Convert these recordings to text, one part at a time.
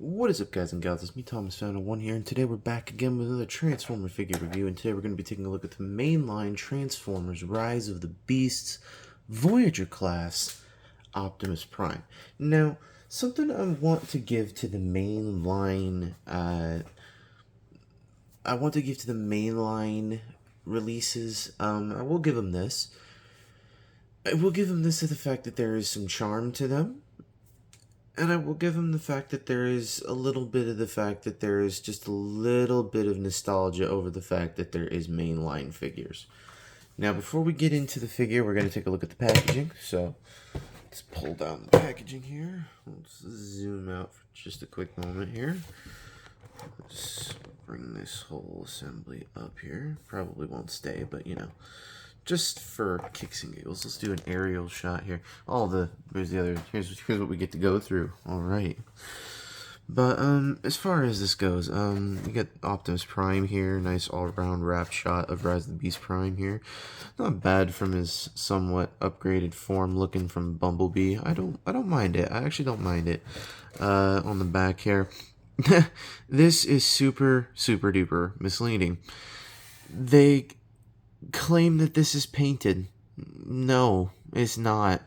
What is up, guys and gals? It's me, Thomas Found One here, and today we're back again with another Transformer figure review. And today we're going to be taking a look at the mainline Transformers Rise of the Beasts Voyager class Optimus Prime. Now, something I want to give to the mainline, releases. I will give them this. I will give them this to the fact that there is some charm to them. And I will give him the fact that there is a little bit of the fact that there is just a little bit of nostalgia over the fact that there is mainline figures. Now, before we get into the figure, we're going to take a look at the packaging. So, let's pull down the packaging here. Let's zoom out for just a quick moment here. Let's bring this whole assembly up here. Probably won't stay, but you know. Just for kicks and giggles, let's do an aerial shot here. Here's what we get to go through. Alright. But, as far as this goes, we got Optimus Prime here. Nice all-around wrap shot of Rise of the Beast Prime here. Not bad from his somewhat upgraded form looking from Bumblebee. I don't mind it. I actually don't mind it. On the back here. This is super duper misleading. They claim that this is painted. No, it's not.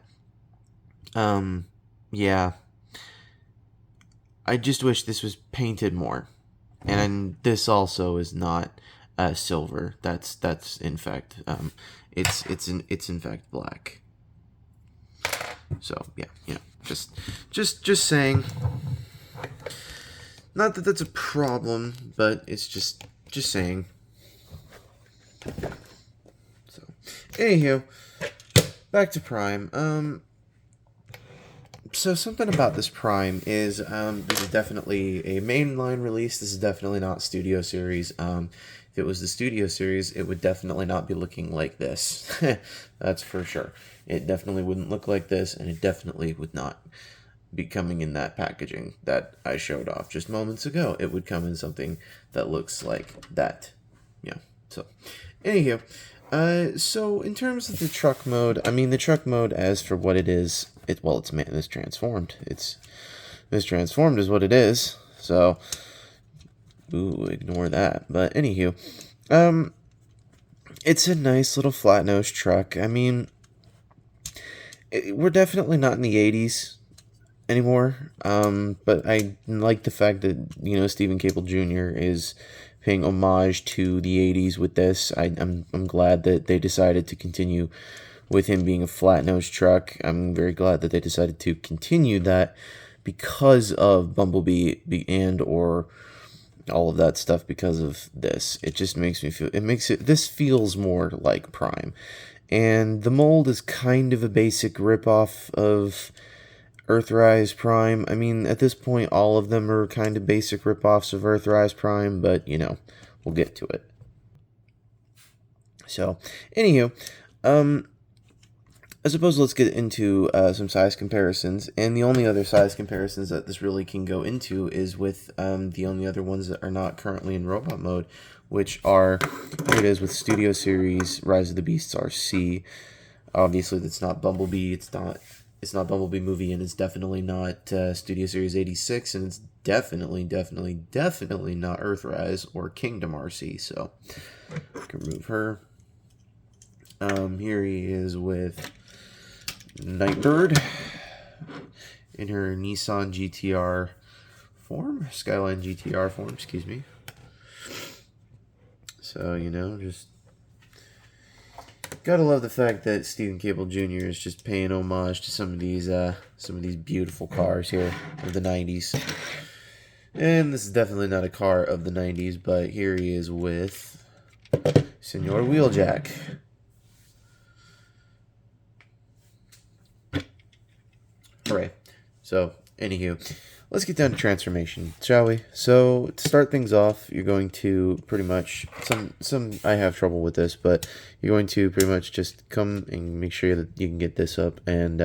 Yeah. I just wish this was painted more. And this also is not silver. That's in fact it's in fact black. So, yeah, you know, just saying. Not that that's a problem, but it's just saying. Anywho, back to Prime. So something about this Prime is, this is definitely a mainline release. This is definitely not Studio Series. If it was the Studio Series, it would definitely not be looking like this. That's for sure. It definitely wouldn't look like this, and it definitely would not be coming in that packaging that I showed off just moments ago. It would come in something that looks like that. Yeah, so, anywho. So in terms of the truck mode, I mean, the truck mode, as for what it is, it's transformed. It's transformed is what it is. So, ignore that. But anywho, it's a nice little flat-nosed truck. I mean, we're definitely not in the 80s anymore. But I like the fact that, you know, Stephen Cable Jr. is paying homage to the 80s with this. I'm glad that they decided to continue with him being a flat-nosed truck. I'm very glad that they decided to continue that because of Bumblebee and or all of that stuff because of this. It just makes me feel, this feels more like Prime. And the mold is kind of a basic ripoff of Earthrise Prime. I mean, at this point, all of them are kind of basic ripoffs of Earthrise Prime, but, you know, we'll get to it. So, anywho, I suppose let's get into some size comparisons, and the only other size comparisons that this really can go into is with the only other ones that are not currently in robot mode, which are, here it is with Studio Series Rise of the Beasts RC. Obviously, that's not Bumblebee, it's not Bumblebee movie, and it's definitely not Studio Series 86, and it's definitely not Earthrise or Kingdom RC, so I can remove her. Here he is with Nightbird in her Nissan GTR form, Skyline GTR form, excuse me. So, you know, just gotta love the fact that Stephen Cable Jr. is just paying homage to some of these beautiful cars here of the 90s. And this is definitely not a car of the 90s, but here he is with Senor Wheeljack. Hooray. So, anywho, let's get down to transformation, shall we? So, to start things off, you're going to pretty much, I have trouble with this, but you're going to pretty much just come and make sure that you can get this up, and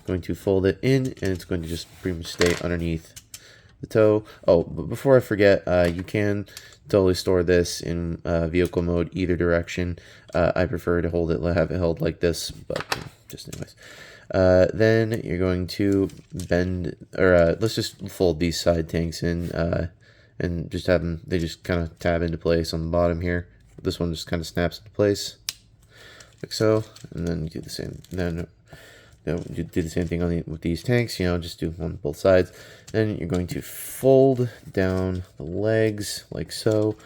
going to fold it in, and it's going to just pretty much stay underneath the toe. Oh, but before I forget, you can totally store this in vehicle mode either direction. I prefer to have it held like this, but just anyways. Then you're going to bend, or let's just fold these side tanks in, and just have them, they just kind of tab into place on the bottom here. This one just kind of snaps into place, like so, and then you do the same, then you do the same thing with these tanks, just do one on both sides. Then you're going to fold down the legs, like so.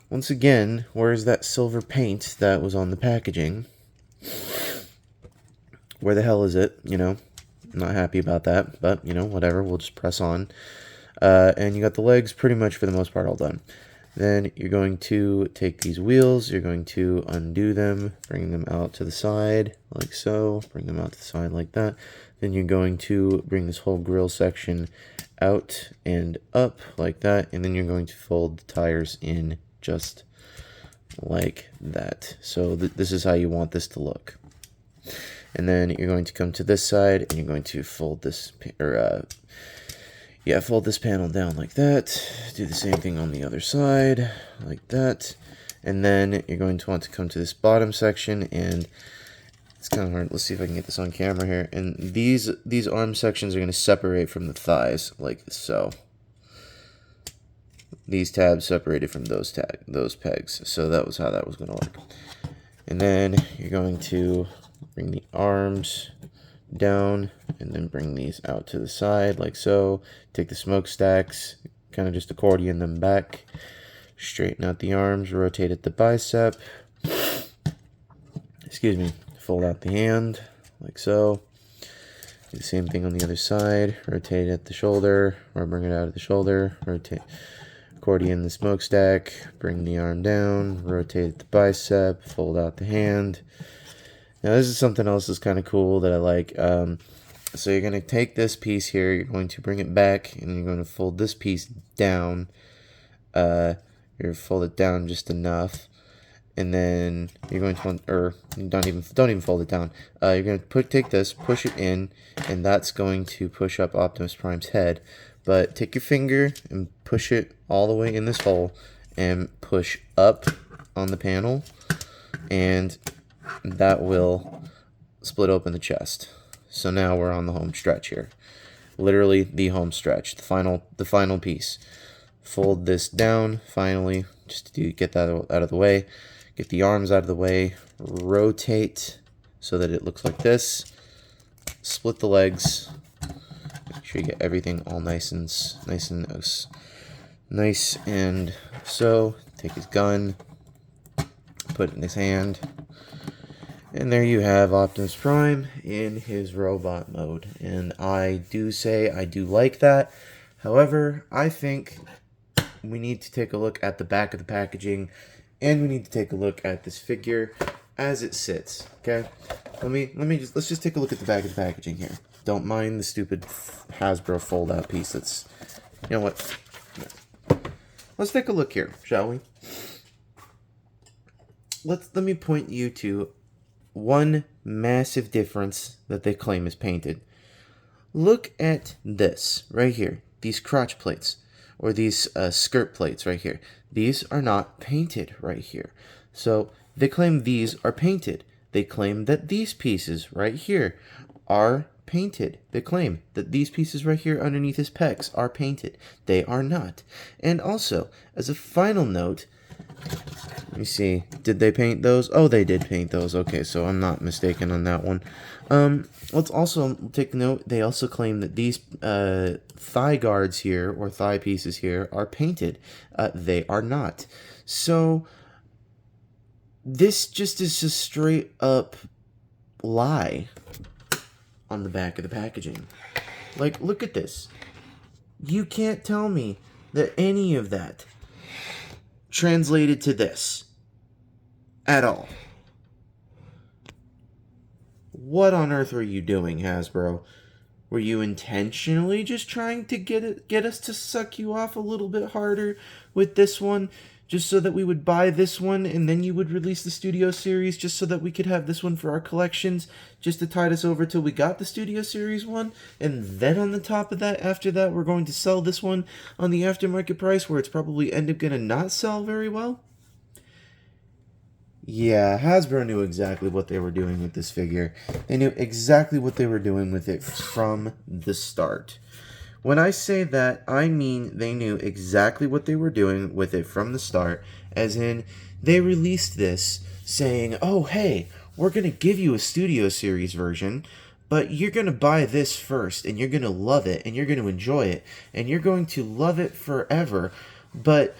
Once again, where's that silver paint that was on the packaging? Where the hell is it? I'm not happy about that, but, whatever, we'll just press on. And you got the legs pretty much for the most part all done. Then you're going to take these wheels, you're going to undo them, bring them out to the side, like so, bring them out to the side like that. Then you're going to bring this whole grill section out and up like that, and then you're going to fold the tires in just like that. So this is how you want this to look. And then you're going to come to this side, and you're going to fold this, fold this panel down like that. Do the same thing on the other side, like that. And then you're going to want to come to this bottom section, and it's kind of hard. Let's see if I can get this on camera here. And these arm sections are going to separate from the thighs, like so. These tabs separated from those pegs. So that was how that was going to work. And then you're going to bring the arms down and then bring these out to the side like so. Take the smokestacks, kind of just accordion them back, straighten out the arms, rotate at the bicep, fold out the hand like so. Do the same thing on the other side, rotate at the shoulder or bring it out of the shoulder, rotate, accordion the smokestack, bring the arm down, rotate at the bicep, fold out the hand. Now this is something else that's kind of cool that I like. So you're going to take this piece here, you're going to bring it back, and you're going to fold this piece down. You're fold it down just enough, and then you're going to want, or don't even fold it down. You're going to take this, push it in, and that's going to push up Optimus Prime's head. But take your finger and push it all the way in this hole, and push up on the panel, and that will split open the chest. So now we're on the home stretch here. Literally the home stretch, the final piece. Fold this down finally, just to get that out of the way. Get the arms out of the way. Rotate so that it looks like this. Split the legs. Make sure you get everything all nice and so. Take his gun, put it in his hand. And there you have Optimus Prime in his robot mode. And I do like that. However, I think we need to take a look at the back of the packaging, and we need to take a look at this figure as it sits. Okay? Let's just take a look at the back of the packaging here. Don't mind the stupid Hasbro fold-out piece. You know what? Let's take a look here, shall we? Let me point you to one massive difference that they claim is painted. Look at this right here. These crotch plates, or these skirt plates right here. These are not painted right here. So they claim these are painted. They claim that these pieces right here are painted. They claim that these pieces right here underneath his pecs are painted. They are not. And also, as a final note, let me see. Did they paint those? Oh, they did paint those. Okay, so I'm not mistaken on that one. Let's also take note. They also claim that these thigh guards here, or thigh pieces here, are painted. They are not. So this just is a straight up lie on the back of the packaging. Like, look at this. You can't tell me that any of that translated to this at all. What on earth were you doing, Hasbro? Were you intentionally just trying to get us to suck you off a little bit harder with this one, just so that we would buy this one, and then you would release the Studio Series just so that we could have this one for our collections, just to tide us over till we got the Studio Series one, and then on the top of that, after that, we're going to sell this one on the aftermarket price, where it's probably end up gonna not sell very well? Yeah, Hasbro knew exactly what they were doing with this figure. They knew exactly what they were doing with it from the start. When I say that, I mean they knew exactly what they were doing with it from the start, as in, they released this saying, oh, hey, we're going to give you a Studio Series version, but you're going to buy this first, and you're going to love it, and you're going to enjoy it, and you're going to love it forever, but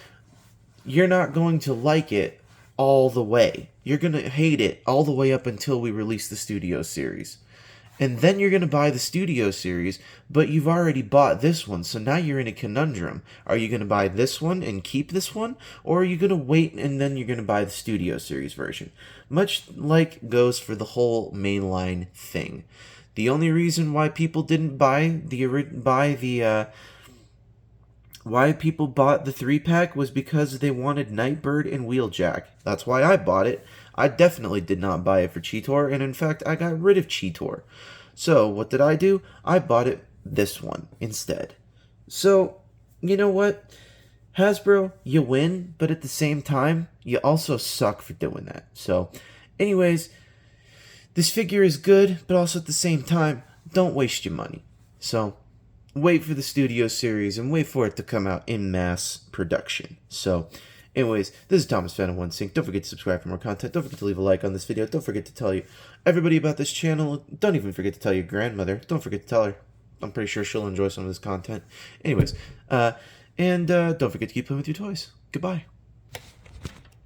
you're not going to like it all the way. You're going to hate it all the way up until we release the Studio Series. And then you're going to buy the Studio Series, but you've already bought this one, so now you're in a conundrum. Are you going to buy this one and keep this one, or are you going to wait and then you're going to buy the Studio Series version? Much like goes for the whole mainline thing. The only reason why people didn't why people bought the 3-pack was because they wanted Nightbird and Wheeljack. That's why I bought it. I definitely did not buy it for Cheetor, and in fact, I got rid of Cheetor. So, what did I do? I bought it this one instead. So, you know what? Hasbro, you win, but at the same time, you also suck for doing that. So, anyways, this figure is good, but also at the same time, don't waste your money. So, wait for the Studio Series and wait for it to come out in mass production. So, anyways, this is Thomas Fan of One Sync. Don't forget to subscribe for more content. Don't forget to leave a like on this video. Don't forget to tell everybody about this channel. Don't even forget to tell your grandmother. Don't forget to tell her. I'm pretty sure she'll enjoy some of this content. Anyways, don't forget to keep playing with your toys. Goodbye.